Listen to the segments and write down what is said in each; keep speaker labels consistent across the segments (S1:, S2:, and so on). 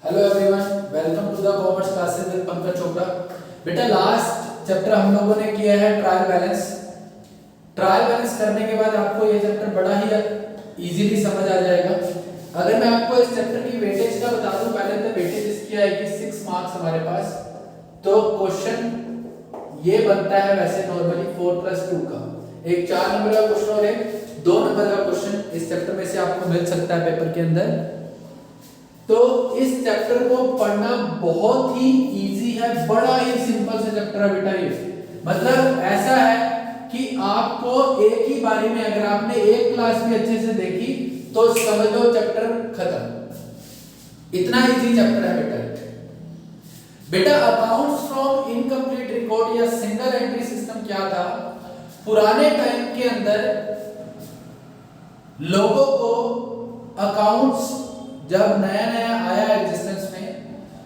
S1: Hello everyone, welcome to the commerce classes with Pankaj Chopra. बेटा last chapter हम लोगों ने किया है ट्रायल बैलेंस। ट्रायल बैलेंस करने के बाद आपको ये चैप्टर बड़ा ही इजीली समझ आ जाएगा। अगर मैं आपको इस चैप्टर की वेटेज का बता दूं, पहले तो वेटेज इसकी आएगी 6 मार्क्स हमारे पास। तो क्वेश्चन ये बनता है वैसे नॉर्मली 4+2 का, एक 4 नंबर का क्वेश्चन और एक 2 नंबर का क्वेश्चन इस चैप्टर में से आपको मिल सकता है पेपर के अंदर। तो इस चैप्टर को पढ़ना बहुत ही इजी है, बड़ा ही सिंपल सा चैप्टर है बेटा ये। मतलब ऐसा है कि आपको एक ही बारी में, अगर आपने एक क्लास भी अच्छे से देखी तो समझ लो चैप्टर खत्म। इतना इजी चैप्टर है बेटा। बेटा अकाउंट्स फ्रॉम इनकम्प्लीट रिकॉर्ड या सिंगल एंट्री सिस्टम क्या था? पुराने टाइम के अंदर लोगों को अकाउंट्स जब नया नया आया एग्जिस्टेंस में,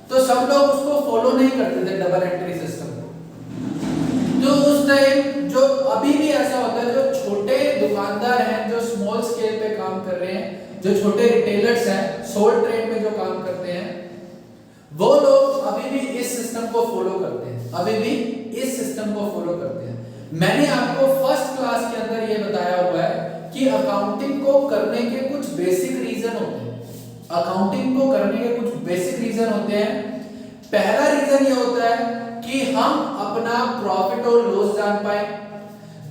S1: तो सब लोग उसको फॉलो नहीं करते थे, डबल एंट्री सिस्टम। तो उस टाइम जो अभी भी ऐसा होता है, जो छोटे दुकानदार हैं, जो स्मॉल स्केल पे काम कर रहे हैं, जो छोटे रिटेलर्स हैं, सोल ट्रेड में जो काम करते हैं, वो लोग अभी भी इस सिस्टम को फॉलो करते हैं, अभी भी इस सिस्टम को फॉलो करते हैं। मैंने आपको फर्स्ट क्लास के अंदर ये बताया हुआ है कि अकाउंटिंग को करने के कुछ बेसिक रीजन होते हैं। अकाउंटिंग को करने के कुछ बेसिक रीजन होते हैं। पहला रीजन ये होता है कि हम अपना प्रॉफिट और लॉस जान पाए।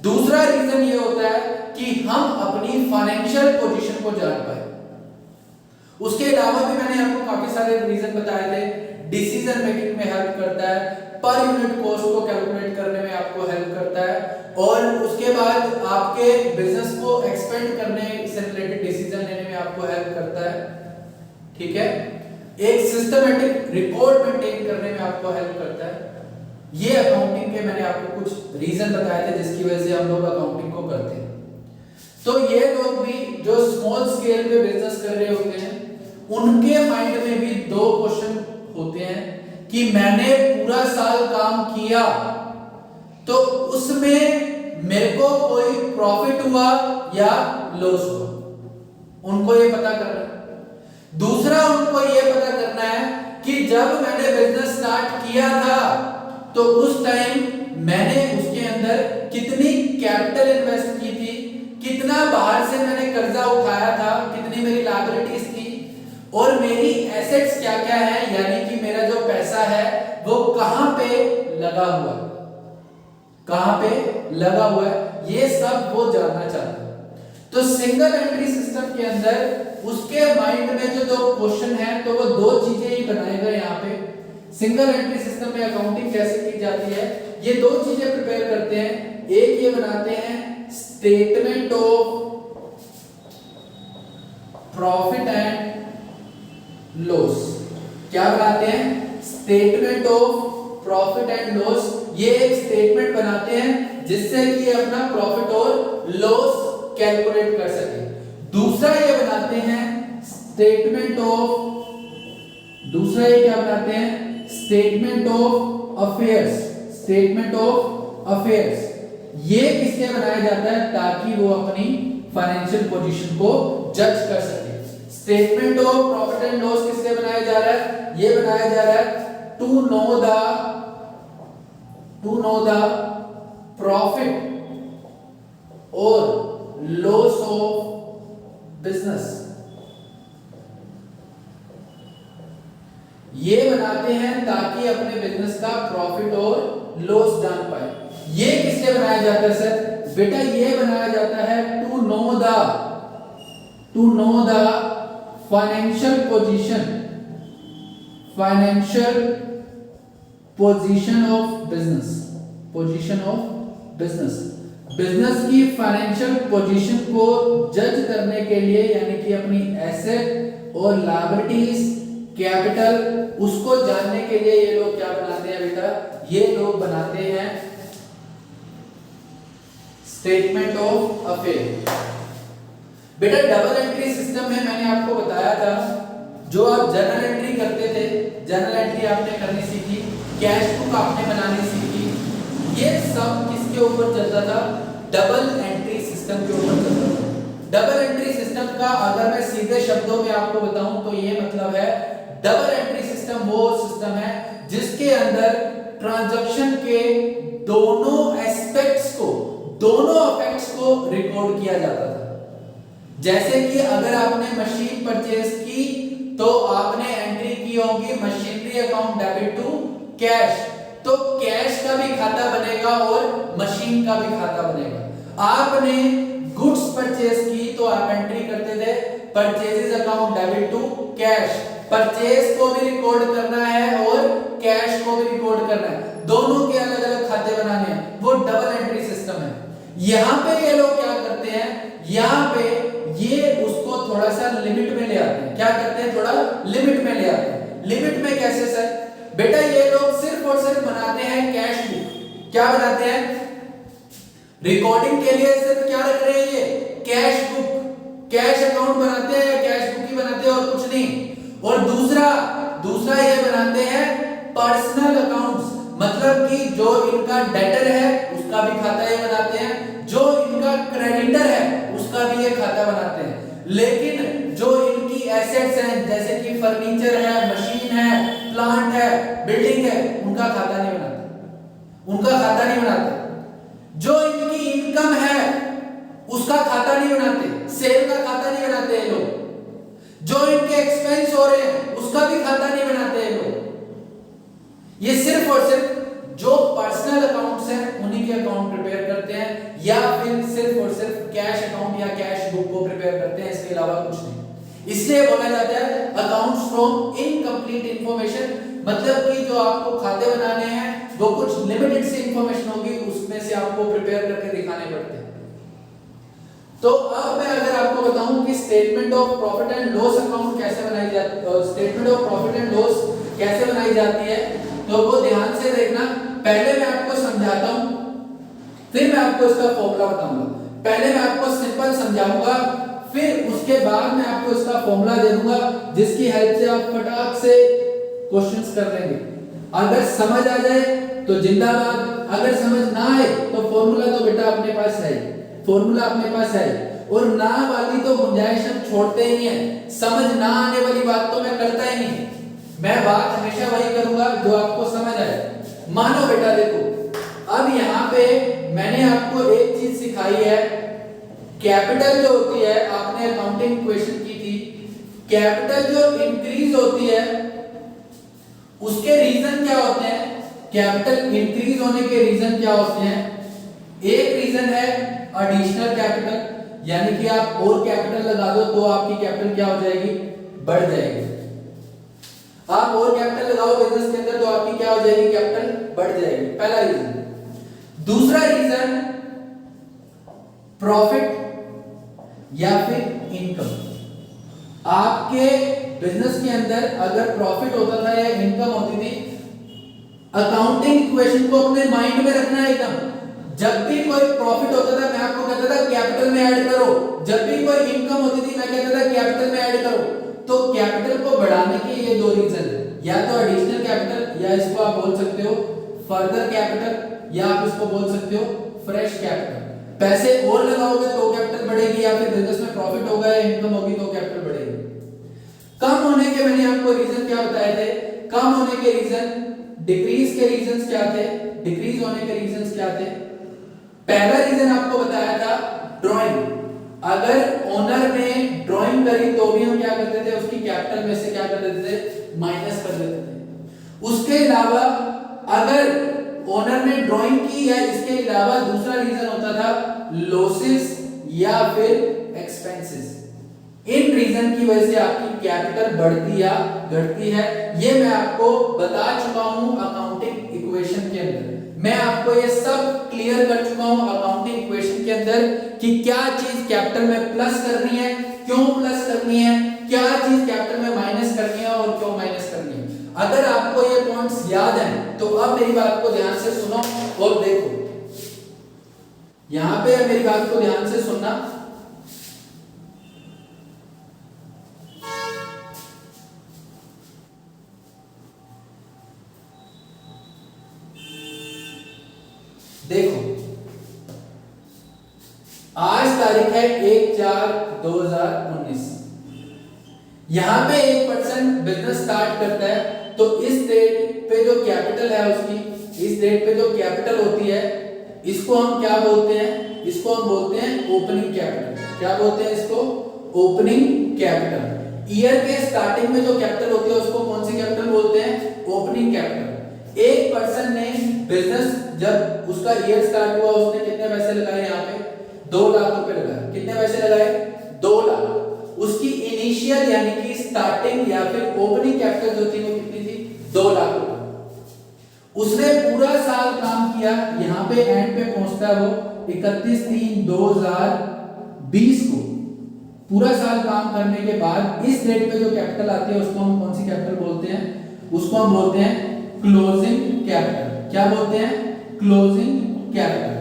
S1: दूसरा रीजन ये होता है कि हम अपनी फाइनेंशियल पोजीशन को जान पाए। उसके अलावा भी मैंने आपको काफी सारे रीजन बताए थे। डिसीजन मेकिंग में हेल्प करता है, पर यूनिट कॉस्ट को कैलकुलेट करने में आपको हेल्प करता है, और उसके बाद आपके बिजनेस को एक्सपेंड करने से रिलेटेड डिसीजन लेने में आपको हेल्प करता है। ठीक है, एक सिस्टमैटिक रिकॉर्ड मेंटेन करने में आपको हेल्प करता है। ये अकाउंटिंग के मैंने आपको कुछ रीजन बताए थे जिसकी वजह से हम लोग अकाउंटिंग को करते हैं। तो ये लोग भी जो स्मॉल स्केल पे बिजनेस कर रहे होते हैं, उनके माइंड में भी 2 क्वेश्चन होते हैं कि मैंने पूरा साल काम किया तो उसमें मेरे को कोई प्रॉफिट हुआ या लॉस हुआ, उनको ये पता करना है। दूसरा उनको ये पता करना है कि जब मैंने बिजनेस स्टार्ट किया था तो उस टाइम मैंने उसके अंदर कितनी कैपिटल इन्वेस्ट की थी, कितना बाहर से मैंने कर्जा उठाया था, कितनी मेरी लायबिलिटीज थी, और मेरी एसेट्स क्या क्या है, यानी कि मेरा जो पैसा है वो कहां पे लगा हुआ है, कहां पे लगा हुआ है, ये सब वो जानना चाहता है। तो सिंगल एंट्री सिस्टम के अंदर उसके माइंड में जो 2 क्वेश्चन है, तो वो 2 चीजें ही बनाएगा। यहाँ पे सिंगल एंट्री सिस्टम में अकाउंटिंग कैसे की जाती है, ये 2 चीजें प्रिपेयर करते हैं। एक ये बनाते हैं statement of profit and loss. क्या बनाते हैं? Statement of profit and loss. ये एक स्टेटमेंट बनाते हैं जिससे कि अपना प्रॉफिट और लॉस कैलकुलेट कर सके। दूसरा ये बनाते हैं स्टेटमेंट ऑफ, दूसरा ये क्या बनाते हैं? Statement of affairs. Statement of affairs ये किससे बनाया जाता है? ताकि वो अपनी फाइनेंशियल पोजीशन को जज कर सके। Statement of profit and loss किससे बनाया जा रहा है? ये बनाया जा रहा है टू नो द प्रॉफिट और लॉस ऑफ बिजनेस। ये बनाते हैं ताकि अपने बिजनेस का प्रॉफिट और लॉस जान पाए। ये किससे बनाया जाता है सर? बेटा ये बनाया जाता है to know the financial position of business. Business की फाइनेंशियल पोजीशन को जज करने के लिए, यानी कि अपनी एसेट और लायबिलिटीज, कैपिटल, उसको जानने के लिए ये लोग क्या बनाते हैं बेटा? ये लोग बनाते हैं स्टेटमेंट ऑफ अफेयर। बेटा डबल एंट्री सिस्टम में मैंने आपको बताया था, जो आप जर्नल एंट्री करते थे, जर्नल एंट्री आपने करनी सीखी, कैश बुक आपने बनानी सीखी, ये सब किसके ऊपर चलता था? डबल एंट्री सिस्टम के ऊपर चलता था। डबल एंट्री सिस्टम का अगर मैं सीधे शब्दों में आपको बताऊं तो ये मतलब है डबल एंट्री सिस्टम वो सिस्टम है जिसके अंदर ट्रांजैक्शन के दोनों एस्पेक्ट्स को, दोनों इफेक्ट्स को रिकॉर्ड किया जाता था। जैसे कि अगर आपने मशीन परचेज की तो आपने एंट्री की होगी machinery account debit to cash, तो कैश का भी खाता बनेगा और मशीन का भी खाता बनेगा। आपने गुड्स परचेज की तो आप एंट्री करते थे purchases account debit to cash, purchase को भी रिकॉर्ड करना है और कैश को भी रिकॉर्ड करना है, दोनों के अलग अलग खाते बनाने हैं, वो डबल एंट्री सिस्टम है। यहां पे ये लोग क्या करते हैं, यहां पे ये उसको थोड़ा सा लिमिट में ले आते हैं। क्या करते हैं, थोड़ा लिमिट में ले आते हैं। लिमिट में कैसे सर, बेटा ये लोग सिर्फ और सिर्फ बनाते हैं कैश बुक। क्या बनाते हैं, रिकॉर्डिंग के लिए सिर्फ क्या रख रहे हैं, ये कैश बुक, कैश अकाउंट बनाते हैं, कैश बुक ही बनाते हैं और कुछ नहीं। और दूसरा ये बनाते हैं पर्सनल अकाउंट्स, मतलब कि जो इनका डेटर है उसका भी खाता ये बनाते हैं, जो इनका क्रेडिटर है उसका भी ये खाता बनाते हैं। लेकिन जो इनकी एसेट्स हैं जैसे कि फर्नीचर है, मशीन है, प्लांट है, बिल्डिंग है, उनका खाता नहीं बनाते, उनका खाता नहीं बनाते। जो इनकी इनकम है उसका खाता नहीं बनाते, सेल का खाता नहीं बनाते ये लोग। जो इनके एक्सपेंस हो रहे हैं उसका भी खाता नहीं बनाते ये लोग। ये सिर्फ और सिर्फ जो पर्सनल अकाउंट्स हैं उन्हीं के अकाउंट प्रिपेयर करते हैं, या फिर सिर्फ और सिर्फ कैश अकाउंट या कैश बुक को प्रिपेयर करते हैं, इसके अलावा कुछ नहीं। इसलिए बोला जाता है अकाउंट्स फ्रॉम इनकम्प्लीट इंफॉर्मेशन, मतलब कि जो आपको खाते बनाने हैं वो कुछ लिमिटेड सी इंफॉर्मेशन होगी, उसमें से आपको प्रिपेयर करके दिखाने पड़ते हैं। तो अब मैं अगर आपको बताऊं कि statement of profit and loss account कैसे बनाई जाती है, statement of profit and loss कैसे बनाई जाती है, तो वो ध्यान से देखना। पहले मैं आपको समझाता हूं, फिर मैं आपको इसका फॉर्मूला बताऊंगा। पहले मैं आपको सिंपल समझाऊंगा, फिर उसके बाद मैं आपको इसका फॉर्मूला दे दूंगा, जिसकी हेल्प से आप फटाक से क्वेश्चंस कर लेंगे। अगर समझ आ जाए तो जिंदाबाद, अगर समझ ना आए तो फॉर्मूला तो बेटा अपने पास है, फॉर्मूला अपने पास है, और ना वाली तो गुंजाइश हम छोड़ते ही हैं। समझ ना आने वाली बात तो मैं करता ही नहीं, मैं बात हमेशा वही करूंगा जो आपको समझ आए। मानो बेटा देखो, अब यहाँ पे मैंने आपको एक चीज सिखाई है, कैपिटल जो होती है, आपने अकाउंटिंग इक्वेशन की थी, कैपिटल जो इंक्रीज होती है उसके रीजन क्या होते हैं, कैपिटल इंक्रीज होने के रीजन क्या होते हैं। एक रीजन है एडिशनल कैपिटल, यानी कि आप और कैपिटल लगा दो तो आपकी कैपिटल क्या हो जाएगी, बढ़ जाएगी। आप और कैपिटल लगाओ बिजनेस के अंदर तो आपकी क्या हो जाएगी, कैपिटल बढ़ जाएगी, पहला रीजन। दूसरा रीजन प्रॉफिट या फिर इनकम। आपके बिजनेस के अंदर अगर प्रॉफिट होता था या इनकम होती थी, अकाउंटिंग इक्वेशन को अपने माइंड में रखना है एकदम। जब भी कोई प्रॉफिट होता था मैं आपको कहता था कैपिटल में ऐड करो, जब भी कोई इनकम होती थी मैं कहता था कैपिटल में ऐड करो। तो कैपिटल को बढ़ाने के ये दो रीजन है, या तो एडिशनल कैपिटल, या इसको आप बोल सकते हो फर्दर कैपिटल, या आप इसको बोल सकते हो फ्रेश कैपिटल। पैसे और लगाओगे तो कैपिटल बढ़ेगी, या फिर बिजनेस में प्रॉफिट होगा या इनकम होगी तो कैपिटल बढ़ेगी। कम होने के मैंने आपको रीजन क्या बताए थे, कम होने के रीजन, डिक्रीज के रीजंस क्या थे, डिक्रीज होने के रीजंस क्या थे। पहला रीजन आपको बताया था ड्राइंग, अगर ओनर ने ड्राइंग करी तो भी हम क्या करते थे, उसकी कैपिटल में से क्या कर देते थे, माइनस कर देते थे। उसके अलावा अगर ओनर ने ड्राइंग की, या इसके अलावा दूसरा रीजन होता था लॉसेस या फिर एक्सपेंसेस। इन रीजन की वजह से आपकी कैपिटल बढ़ती या घटती है, ये मैं आपको बता चुका हूं अकाउंटिंग इक्वेशन के अंदर। मैं आपको ये सब क्लियर कर चुका हूं अकाउंटिंग इक्वेशन के अंदर कि क्या चीज कैपिटल में प्लस करनी है, क्यों प्लस करनी है, क्या चीज कैपिटल में माइनस करनी है और क्यों माइनस करनी है। अगर आपको ये पॉइंट्स याद हैं तो अब मेरी बात को ध्यान से सुनो और देखो। यहां पे मेरी बात को ध्यान से सुनना। देखो, आज तारीख है 1/4/2019। यहाँ पे एक पर्सन बिजनेस स्टार्ट करता है, तो इस डेट पे जो कैपिटल है उसकी, इस डेट पे जो कैपिटल होती है, इसको हम क्या बोलते हैं? इसको हम बोलते हैं ओपनिंग कैपिटल। क्या बोलते हैं इसको? Opening capital. ईयर के स्टार्टिंग में जो कैपिटल होती है उसको कौन सी कैपिटल बोलते हैं? Opening capital. एक पर्सन ने बिजनेस, जब उसका ईयर स्टार्ट हुआ, उसने कितने पैसे लगाए? यहाँ पे 2 लाख रुपए लगाए। कितने पैसे लगाए? 2 लाख। उसकी इनिशियल यानी कि स्टार्टिंग या फिर ओपनिंग कैपिटल जो थी वो कितनी थी? 2 लाख रुपए। उसने पूरा साल काम किया, यहाँ पे एंड पे पहुंचता है वो 31/3/2020 को। पूरा साल काम करने के बाद इस डेट पे जो कैपिटल आती है उसको हम कौन सी कैपिटल बोलते हैं? उसको हम बोलते हैं क्लोजिंग कैपिटल। क्या बोलते हैं? Closing capital.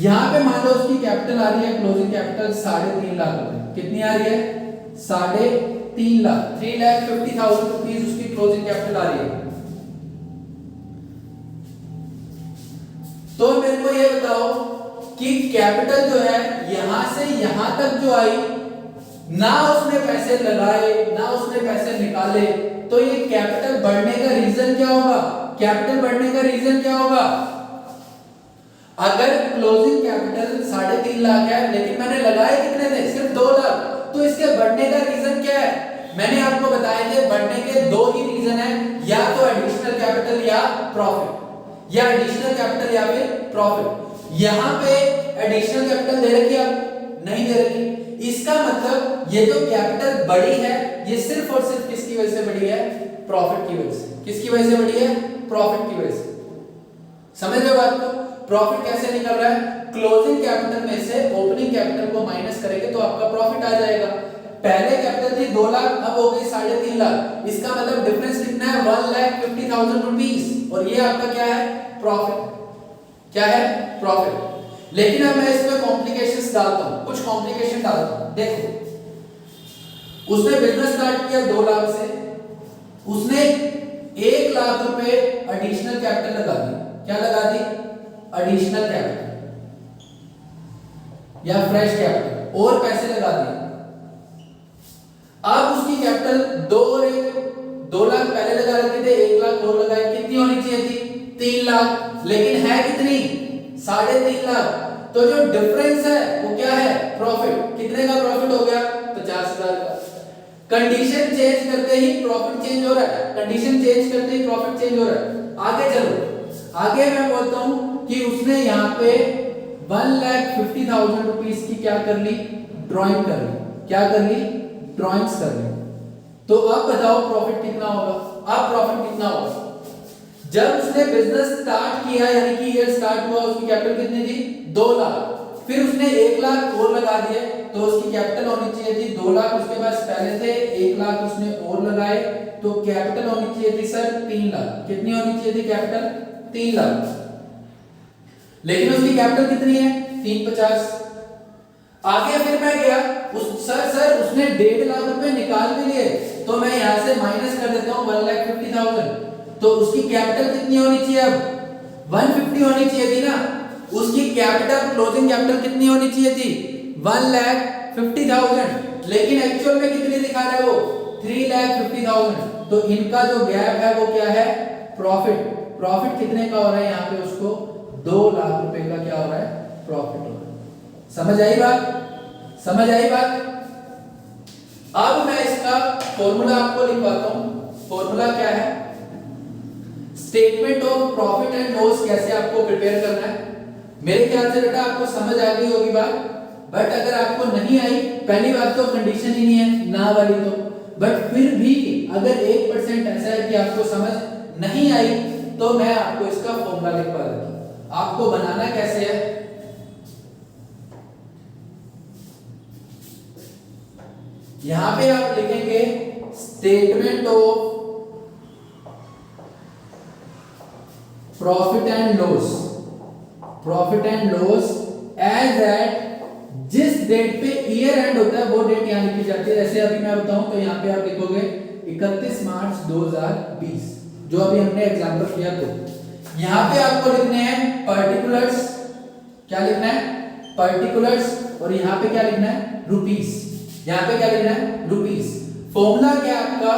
S1: यहाँ पे मान लो उसकी कैपिटल आ रही है, क्लोजिंग कैपिटल 3.5 लाख रुपए। कितनी आ रही है? 3.5 लाख, 3,50,000 रुपीज उसकी क्लोजिंग कैपिटल आ रही है। तो मेरे को ये बताओ कि कैपिटल जो है यहां से यहां तक जो आई, ना उसने पैसे लगाए ना उसने पैसे निकाले, तो ये कैपिटल बढ़ने का रीजन क्या होगा? कैपिटल बढ़ने का रीजन क्या होगा? अगर क्लोजिंग कैपिटल 3.5 लाख है लेकिन मैंने लगाए कितने थे? सिर्फ 2 लाख। तो इसके बढ़ने का रीजन क्या है? मैंने आपको बताए थे बढ़ने के 2 ही रीजन है, या तो एडिशनल कैपिटल या प्रॉफिट, या एडिशनल कैपिटल या फिर प्रॉफिट। यहां पे एडिशनल कैपिटल दे रखी है? नहीं दे रखी। इसका मतलब ये जो कैपिटल बढ़ी है ये सिर्फ और सिर्फ किसकी वजह से बढ़ी है? प्रॉफिट की वजह से। किसकी वजह से बढ़ी है? प्रॉफिट की वजह से। समझ रहे हो बात को? प्रॉफिट कैसे निकल रहा है? क्लोजिंग कैपिटल में से ओपनिंग कैपिटल को माइनस करेंगे तो आपका प्रॉफिट आ जाएगा। पहले कैपिटल थी 2 लाख, अब हो गई 3.5 लाख। इसका मतलब डिफरेंस कितना है? 1,50,000 रुपीस। और ये आपका क्या है? प्रॉफिट। क्या है? प्रॉफिट। लेकिन अब मैं इसमें कॉम्प्लिकेशंस डालता हूं, कुछ कॉम्प्लिकेशन डालता हूं। देखो, उसने बिजनेस स्टार्ट किया 2 लाख से, उसने 1 लाख रुपए एडिशनल कैपिटल लगा दी। क्या लगा दी? एडिशनल कैपिटल या फ्रेश कैपिटल, और पैसे लगा दिए। अब उसकी कैपिटल 2 लाख पहले लगा रखे थे, 1 लाख और लगाए। कितनी होनी चाहिए थी? 3 लाख। लेकिन है कितनी? 3.5 लाख। तो जो डिफरेंस है वो क्या है? प्रॉफिट। कितने का प्रॉफिट हो गया? 50,000 का। कंडीशन चेंज करते ही प्रॉफिट चेंज हो रहा है, कंडीशन चेंज करते ही प्रॉफिट चेंज हो रहा है। आगे चलो, आगे मैं बोलता हूं कि उसने यहाँ पे 1,50,000 रुपीस की क्या कर ली? ड्राइंग कर ली। क्या कर ली? ड्राइंग्स कर ली। तो अब बताओ प्रॉफिट कितना होगा? अब प्रॉफिट कितना होगा? जब उसने बिजनेस स्टार्ट किया यानी कि ईयर स्टार्ट हुआ, उसकी कैपिटल कितनी थी? 2 लाख। फिर उसने 1 लाख और लगा दिए, तो उसकी कैपिटल होनी चाहिए थी 2 लाख। उसके पास पहले थे 1 लाख, उसने और लगाए, तो कैपिटल होनी चाहिए थी सर 3 लाख। कितनी होनी चाहिए थी कैपिटल? 3 लाख। लेकिन उसकी कैपिटल कितनी है? 350। आगे फिर मैं गया, सर उसने 1.5 लाख रुपए निकाल भी लिए, तो मैं यहां से माइनस कर देता हूं 1,50,000। तो उसकी कैपिटल कितनी होनी चाहिए? अब 150 होनी चाहिए थी ना। उसकी कैपिटल, क्लोजिंग कैपिटल कितनी होनी चाहिए थी? 1,50,000। लेकिन एक्चुअल में कितनी दिखा रहा है वो? 3,50,000। तो इनका जो गैप है वो क्या है? प्रॉफिट। प्रॉफिट कितने का हो रहा है यहाँ पे? उसको 2 लाख रुपए का क्या हो रहा है? प्रॉफिट हो रहा है। समझ आई बात? समझ आई बात? अब मैं इसका फॉर्मूला आपको लिखवाता हूं। फॉर्मूला क्या है? Statement of profit and loss कैसे आपको प्रिपेयर करना है। मेरे ख्याल से बेटा आपको समझ आ गई होगी बात, बट अगर आपको नहीं आई, पहली बात तो कंडीशन ही नहीं है ना वाली, तो बट फिर भी अगर 1% ऐसा है कि आपको समझ नहीं आई, तो मैं आपको इसका फॉर्मूला लिखवा देता हूं। आपको बनाना कैसे है? यहां पे आप लिखेंगे statement of profit and loss. Profit and loss as at, जिस डेट पे ईयर एंड होता है वो डेट यहां लिखी जाती है। जैसे अभी मैं बताऊं तो यहां पे आप लिखोगे 31 मार्च 2020, जो अभी हमने एग्जांपल किया। तो यहां पे आपको लिखने हैं पर्टिकुलर्स। क्या लिखना है? पर्टिकुलर्स। और यहां पे क्या लिखना है? रुपीस। यहां पे क्या लिखना है? रुपीस। फॉर्मूला क्या आपका,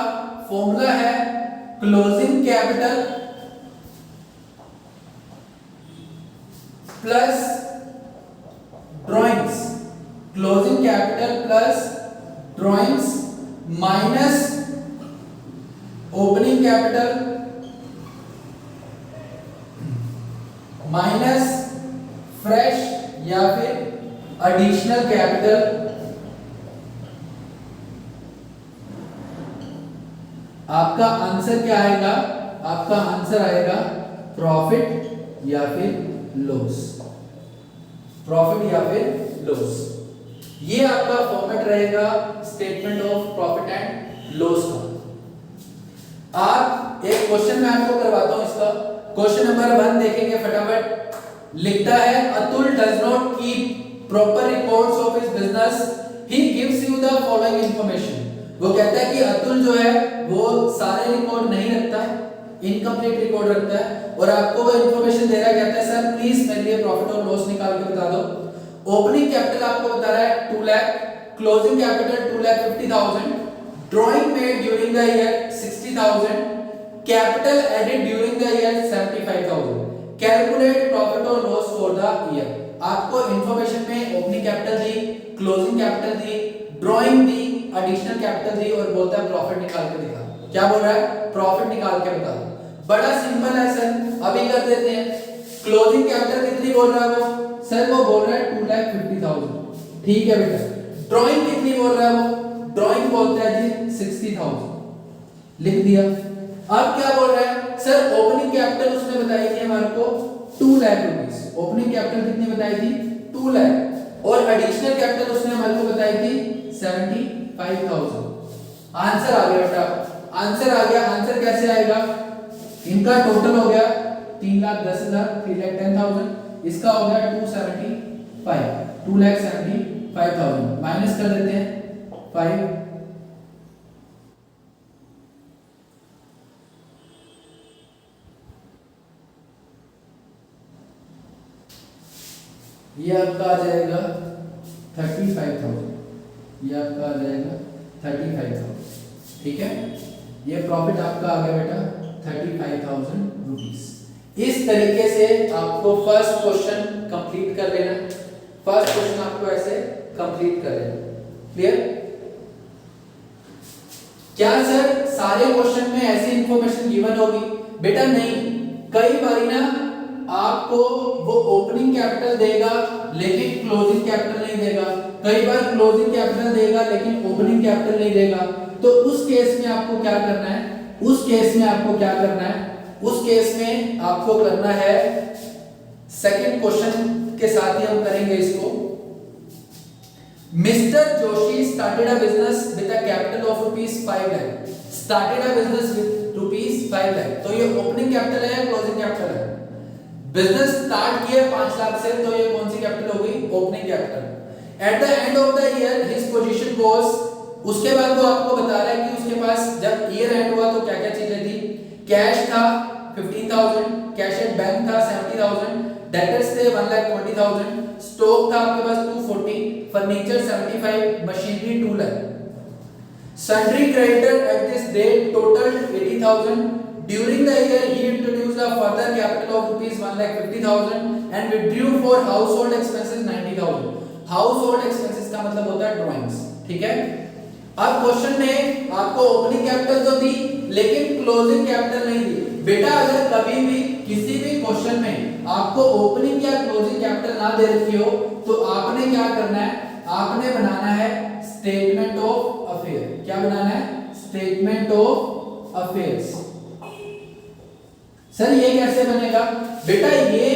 S1: फॉर्मूला है closing capital plus drawings, closing capital plus drawings minus opening capital minus fresh या फिर एडिशनल कैपिटल। आपका आंसर क्या आएगा, आपका आंसर आएगा प्रॉफिट या फिर लॉस, प्रॉफिट या फिर लॉस। ये आपका फॉर्मेट रहेगा statement of profit and loss का। आप एक क्वेश्चन मैं आपको करवाता हूं इसका, क्वेश्चन नंबर 1 देखेंगे फटाफट। लिखता है Atul does not keep proper records of his business, he gives you the following information. वो कहता है कि अतुल जो है वो सारे रिकॉर्ड नहीं रखता, इनकम्प्लीट रिकॉर्ड रखता है और आपको वो इंफॉर्मेशन दे रहा है, कहता है सर प्लीज मेरे लिए प्रॉफिट और लॉस निकाल के बता दो। ओपनिंग कैपिटल आपको बता रहा है 2 lakh, closing capital 2,50,000, drawing made during the year 60,000, capital added during the year 75,000, calculate profit और लॉस फॉर द ईयर। आपको इंफॉर्मेशन में ओपनिंग कैपिटल दी, क्लोजिंग कैपिटल दी, ड्राइंग दी, एडिशनल कैपिटल दी और बोलता है प्रॉफिट निकाल के दिखा। क्या बोल रहा है, प्रॉफिट निकाल के बता। बड़ा सिंपल है सर, अभी कर देते हैं। क्लोजिंग कैपिटल कितनी बोल रहा है वो, सर वो बोल रहा है 2,50,000, ठीक है बेटा। ड्राइंग कितनी बोल रहा है वो, ड्राइंग बोलता है जी 60,000, लिख दिया। अब क्या बोल रहा है सर, ओपनिंग कैपिटल उसने बताई थी हमारे को 2 लाख रुपीस, ओपनिंग कैपिटल कितनी बताई थी 2 लाख, और एडिशनल कैपिटल उसने हमारे को बताई थी 75,000। आंसर आ गया बेटा, आंसर आ गया। आंसर कैसे आएगा, इनका टोटल हो गया 3,10,000, 3,10,000, इसका हो गया 2,75,000 माइनस कर देते हैं 5, ये आपका आ जाएगा 35,000, ये आपका आ जाएगा 35,000, ठीक है। ये प्रॉफिट आपका आ गया बेटा 35,000 रुपीस। इस तरीके से आपको फर्स्ट क्वेश्चन कंप्लीट कर लेना, फर्स्ट क्वेश्चन आपको ऐसे कंप्लीट कर लेना। क्लियर? क्या सर सारे क्वेश्चन में ऐसी इंफॉर्मेशन गिवन होगी, बेटा नहीं। कई बारी ना आपको वो ओपनिंग कैपिटल देगा लेकिन क्लोजिंग कैपिटल नहीं देगा, कई बार क्लोजिंग कैपिटल देगा लेकिन ओपनिंग कैपिटल नहीं देगा। तो उस केस में आपको क्या करना है, उस केस में आपको क्या करना है, उस केस में आपको करना है सेकंड क्वेश्चन के साथ ही हम करेंगे इसको। Mister Joshi started a business with a capital of ₹5 lakh, started a business with ₹5 lakh, तो ये ओपनिंग कैपिटल है या क्लोजिंग कैपिटल है? बिजनेस स्टार्ट किया 5 लाख से, तो ये कौन सी कैपिटल हो गई, opening capital. At the end of the year his position was, उसके बाद वो आपको बता रहा है कि उसके पास जब ईयर एंड हुआ तो क्या क्या चीजें थी। कैश था 15,000, कैश एट बैंक था 70,000, डेटर्स थे 1,20,000, स्टॉक था आपके पास 240, furniture 75, machinery 2 lakh. Sundry creditor at this date total 80,000। During the year, he introduced a further capital of ₹1,50,000 and withdrew for household expenses 90,000. Household expenses का मतलब होता है ड्राइंग्स, ठीक है। अब क्वेश्चन में आपको ओपनिंग कैपिटल तो दी लेकिन क्लोजिंग कैपिटल नहीं दी। बेटा अगर कभी भी किसी भी क्वेश्चन में आपको ओपनिंग या क्लोजिंग कैपिटल ना दे रखी हो तो आपने क्या करना है, आपने बनाना है स्टेटमेंट ऑफ अफेयर। क्या बनाना है, स्टेटमेंट ऑफ अफेयर्स। सर ये कैसे बनेगा, बेटा ये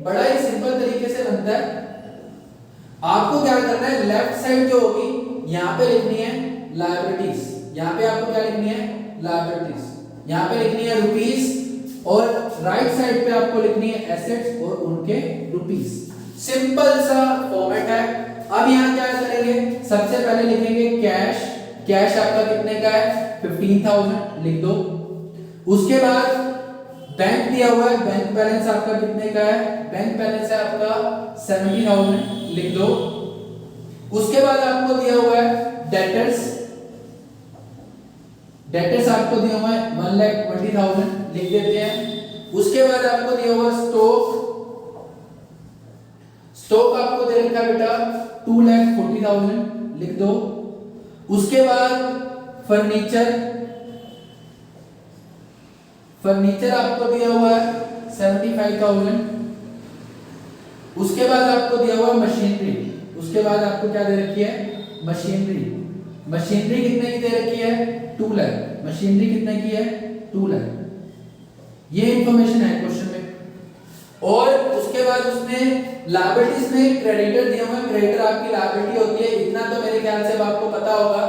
S1: बड़ा ही सिंपल तरीके से बनता है। आपको क्या करना है, लेफ्ट साइड जो होगी यहां पे लिखनी है लायबिलिटीज, यहां पे आपको क्या लिखनी है, लायबिलिटीज, यहां पे लिखनी है रुपीस, और राइट साइड पे आपको लिखनी है एसेट्स और उनके रुपीस। सिंपल सा फॉर्मेट है। अब यहां क्या करेंगे, सबसे पहले लिखेंगे कैश, कैश आपका कितने का है 15,000 लिख दो। उसके बाद बैंक दिया हुआ है, बैंक बैलेंस आपका कितने का है, बैंक बैलेंस है आपका 70,000 लिख दो। उसके बाद आपको दिया हुआ है डेटर्स, डेटर्स आपको दिया हुआ है 1,20,000 लिख देते हैं। उसके बाद आपको दिया हुआ स्टॉक आपको दे रखा है बेटा 2,40,000 लिख दो। उसके बाद फर्नीचर आपको दिया हुआ है 75,000। उसके बाद आपको दिया हुआ मशीनरी, उसके बाद आपको क्या दे रखी है मशीनरी कितने की दे रखी है 2 लाख। मशीनरी कितने की है 2 लाख। ये इंफॉर्मेशन है क्वेश्चन में। और उसके बाद उसने लायबिलिटीज में क्रेडिटर दिया हुआ है। क्रेडिटर आपकी लायबिलिटी होती है, इतना तो मेरे ख्याल से आपको पता होगा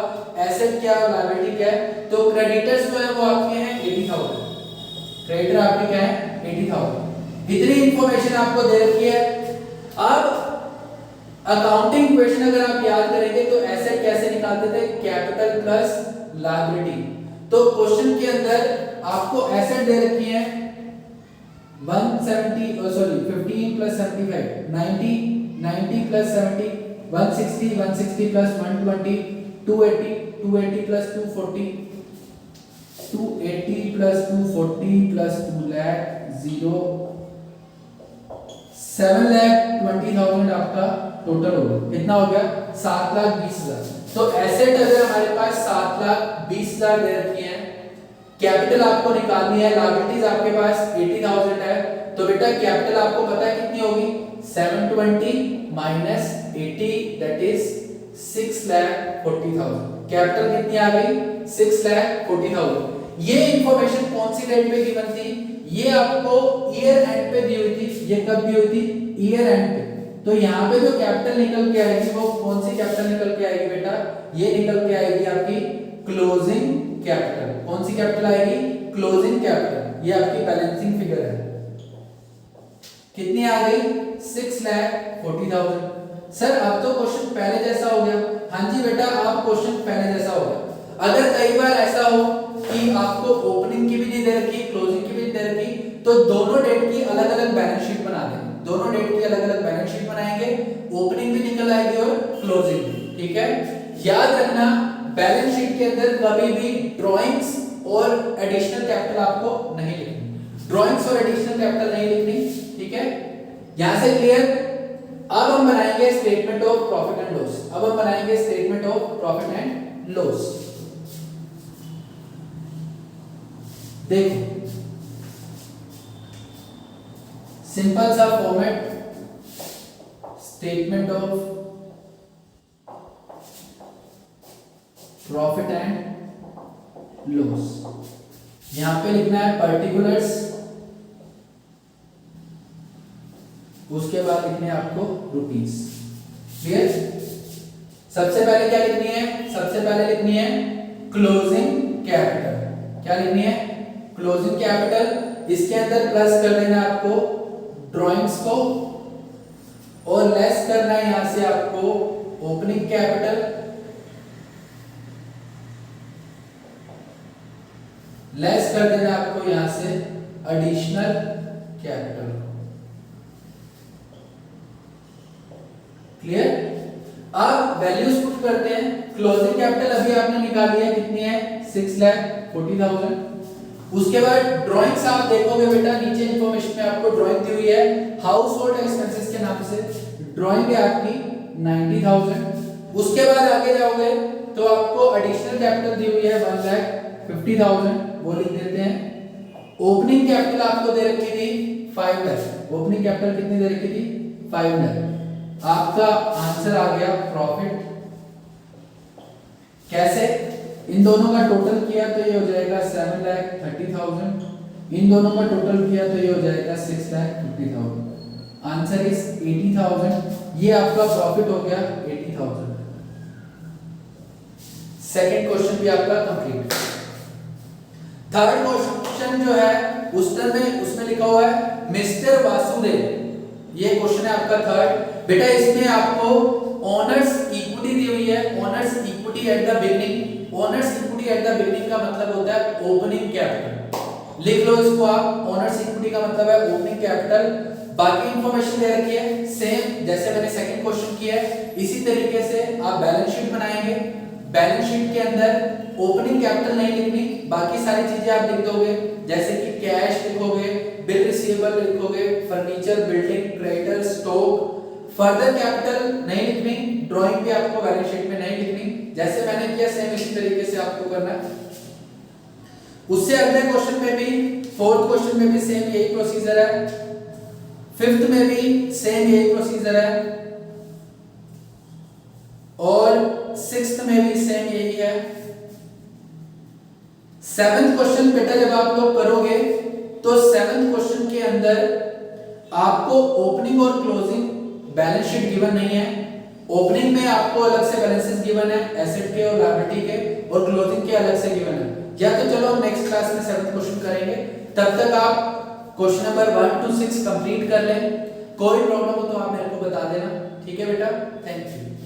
S1: एसेट क्या और लायबिलिटी क्या है। तो क्रेडिटर्स जो है वो आपके हैं 80,000। क्रेडिटर आपके क्या है 80,000। इतनी इंफॉर्मेशन आपको दे रखी है। अब अकाउंटिंग क्वेश्चन अगर आप याद करेंगे तो एसेट कैसे निकालते थे, कैपिटल प्लस लायबिलिटी। तो क्वेश्चन के अंदर आपको एसेट दे रखी है 15 plus 75 90 plus 70 160 plus 120 280 plus 240 280 plus 240 plus 2 lakh 0 7,20,000 आपका टोटल होगा। कितना हो गया 7,20,000। तो एसेट अगर हमारे पास 7,20,000 दे रखी है, कैपिटल आपको निकालनी है, लायबिलिटीज आपके पास 80,000 है, तो बेटा कैपिटल आपको पता है कितनी होगी 720 माइनस 80 दैट इज 6,40,000। कैपिटल कितनी आ गई 6,40,000। ये इंफॉर्मेशन कौन सी डेट पे गिवन थी, ये आपको ईयर एंड पे दी हुई थी। ये कब दी हुई थी ईयर एंड पे। तो यहाँ पे जो कैपिटल निकल के आएगी वो कौन सी कैपिटल निकल के आएगी बेटा, ये निकल के आएगी आपकी क्लोजिंग कैपिटल। कौन सी कैपिटल आएगी क्लोजिंग कैपिटल। ये आपकी बैलेंसिंग फिगर है, कितनी आ गई 6,40,000। सर अब तो क्वेश्चन पहले जैसा हो गया। हाँ जी बेटा आप क्वेश्चन पहले जैसा हो गया। अगर कई बार ऐसा हो कि आपको ओपनिंग की भी नहीं दे रखी क्लोजिंग की भी नहीं दे रखी, तो दोनों डेट की अलग अलग बैलेंस शीट बना देंगे। दोनों डेट की अलग अलग बैलेंस शीट बनाएंगे, ओपनिंग भी निकल आएगी और क्लोजिंग भी। ठीक है, याद रखना बैलेंस शीट के अंदर कभी भी ड्राइंग्स और एडिशनल कैपिटल आपको नहीं लिखनी, ड्राइंग्स और एडिशनल कैपिटल नहीं लिखनी। ठीक है, यहां से क्लियर। अब हम बनाएंगे statement of profit and loss. देखो सिंपल सा format, statement of profit and loss. यहां पे लिखना है पर्टिकुलर्स, उसके बाद लिखने हैं आपको रुपीस। क्लियर। सबसे पहले क्या लिखनी है, सबसे पहले लिखनी है क्लोजिंग कैपिटल। क्या लिखनी है क्लोजिंग कैपिटल। इसके अंदर प्लस कर देना आपको ड्राइंग्स को और लेस करना है यहां से आपको ओपनिंग कैपिटल, लेस कर देना आपको यहां से एडिशनल कैपिटल। क्लियर। अब वैल्यूज पुट करते हैं। क्लोजिंग कैपिटल अभी आपने निकाल लिया, कितनी है 6,40,000। उसके बाद ड्राइंग्स आप देखोगे बेटा नीचे इंफॉर्मेशन में आपको ड्राइंग दी हुई है हाउस होल्ड एक्सपेंसेस के नाम से, ड्राइंग है आपकी 90,000। उसके बाद आगे जाओगे तो आपको एडिशनल कैपिटल दी हुई है 1,50,000, वो लिख देते हैं। ओपनिंग कैपिटल आपको दे रखी थी 5 लाख। ओपनिंग कैपिटल कितनी दे रखी थी 5 लाख। आपका आंसर आ गया प्रॉफिट। कैसे, इन दोनों का टोटल किया तो ये हो जाएगा 7,30,000, इन दोनों का टोटल किया तो ये हो जाएगा 6,50,000। Answer is 80,000। ये आपका प्रॉफिट हो गया 80,000। सेकंड क्वेश्चन भी आपका कंप्लीट। थर्ड क्वेश्चन जो है उसमें लिखा हुआ है मिस्टर वासुदेव। ये क्वेश्चन है आपका थर्ड। बेटा इसमें आपको ओनर्स इक्विटी दी हुई है, owners equity at the beginning. Owners equity at the beginning का मतलब होता है ओपनिंग कैपिटल। लिख लो इसको आप, ओनर्स इक्विटी का मतलब है ओपनिंग कैपिटल। बाकी इंफॉर्मेशन दे रखी है सेम जैसे मैंने सेकंड क्वेश्चन किया है, इसी तरीके से आप बैलेंस शीट बनाएंगे। बैलेंस शीट के अंदर ओपनिंग कैपिटल नहीं लिखनी, बाकी सारी चीजें आप लिख दोगे, जैसे कि कैश लिखोगे, बिल रिसीवेबल लिखोगे, furniture, building, creditor, stock. Further capital नहीं लिखनी, ड्राइंग भी आपको बैलेंस शीट में नहीं लिखनी, जैसे मैंने किया सेम इसी तरीके से आपको करना है। उससे अगले क्वेश्चन में भी, फोर्थ क्वेश्चन में भी सेम यही प्रोसीजर है, फिफ्थ में भी सेम यही प्रोसीजर है, और सिक्स्थ में भी सेम यही है। सेवेंथ क्वेश्चन बेटा जब आप लोग करोगे तो सेवेंथ क्वेश्चन के अंदर आपको ओपनिंग और क्लोजिंग बैलेंस शीट गिवन नहीं है। ओपनिंग में आपको अलग से बैलेंसेस गिवन है, एसेट के और लायबिलिटी के, और क्लोजिंग के अलग से गिवन है। या तो चलो हम नेक्स्ट क्लास में सेवेंथ क्वेश्चन करेंगे, तब तक आप क्वेश्चन नंबर 1 to 6 कंप्लीट कर लें। कोई प्रॉब्लम हो तो आप मेरे को बता देना, ठीक है बेटा। Thank you.